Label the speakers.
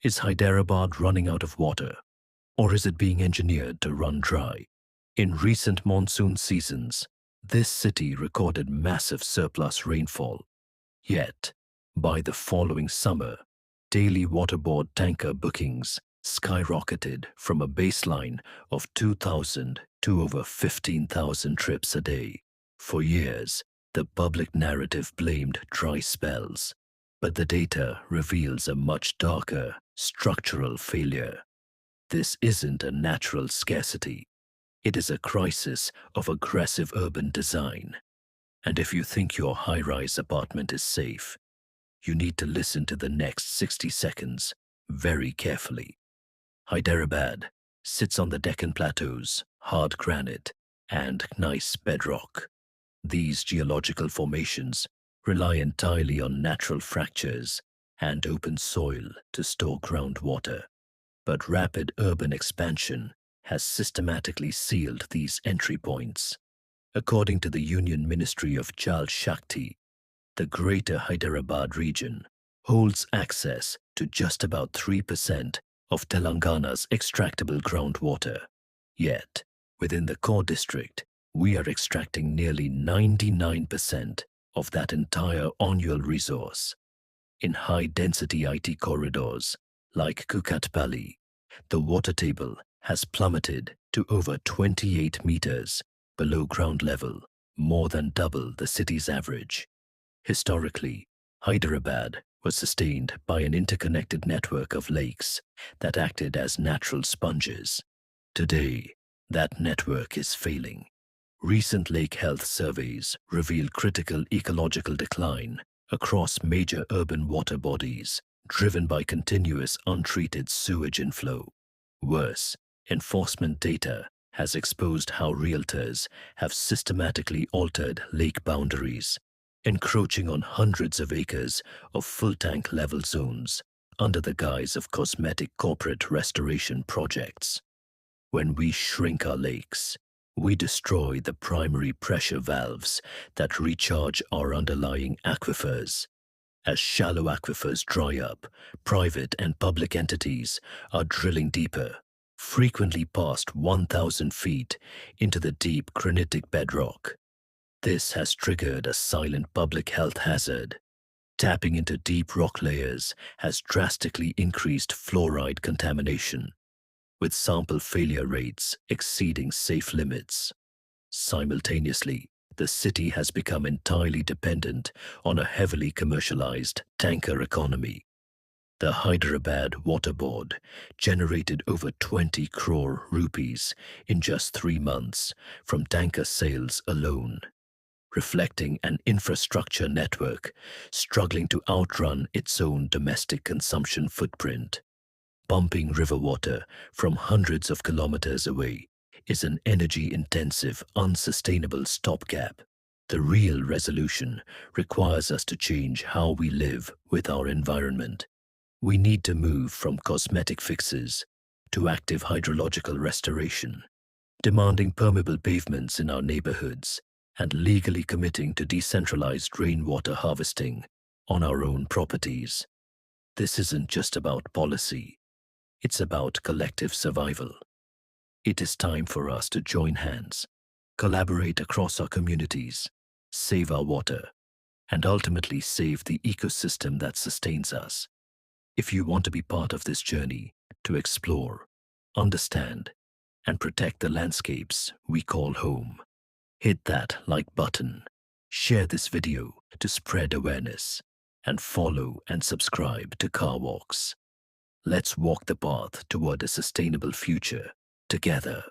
Speaker 1: Is Hyderabad running out of water, or is it being engineered to run dry? In recent monsoon seasons, this city recorded massive surplus rainfall. Yet, by the following summer, daily waterboard tanker bookings skyrocketed from a baseline of 2,000 to over 15,000 trips a day. For years, the public narrative blamed dry spells, but the data reveals a much darker structural failure. This isn't a natural scarcity. It is a crisis of aggressive urban design. And if you think your high-rise apartment is safe, you need to listen to the next 60 seconds very carefully. Hyderabad sits on the Deccan Plateaus, hard granite, and gneiss bedrock. These geological formations rely entirely on natural fractures and open soil to store groundwater. But rapid urban expansion has systematically sealed these entry points. According to the Union Ministry of Jal Shakti, the Greater Hyderabad region holds access to just about 3% of Telangana's extractable groundwater. Yet, within the core district, we are extracting nearly 99% of that entire annual resource. In high-density IT corridors like Kukatpally, the water table has plummeted to over 28 meters below ground level, more than double the city's average. Historically, Hyderabad was sustained by an interconnected network of lakes that acted as natural sponges. Today, that network is failing. Recent lake health surveys reveal critical ecological decline across major urban water bodies, driven by continuous untreated sewage inflow. Worse, enforcement data has exposed how realtors have systematically altered lake boundaries, encroaching on hundreds of acres of full tank level zones under the guise of cosmetic corporate restoration projects. When we shrink our lakes, we destroy the primary pressure valves that recharge our underlying aquifers. As shallow aquifers dry up, private and public entities are drilling deeper, frequently past 1,000 feet into the deep granitic bedrock. This has triggered a silent public health hazard. Tapping into deep rock layers has drastically increased fluoride contamination, with sample failure rates exceeding safe limits. Simultaneously, the city has become entirely dependent on a heavily commercialized tanker economy. The Hyderabad Water Board generated over 20 crore rupees in just 3 months from tanker sales alone, reflecting an infrastructure network struggling to outrun its own domestic consumption footprint. Pumping river water from hundreds of kilometers away is an energy-intensive, unsustainable stopgap. The real resolution requires us to change how we live with our environment. We need to move from cosmetic fixes to active hydrological restoration, demanding permeable pavements in our neighborhoods and legally committing to decentralized rainwater harvesting on our own properties. This isn't just about policy. It's about collective survival. It is time for us to join hands, collaborate across our communities, save our water, and ultimately save the ecosystem that sustains us. If you want to be part of this journey to explore, understand, and protect the landscapes we call home, hit that like button, share this video to spread awareness, and follow and subscribe to Car Walks. Let's walk the path toward a sustainable future together.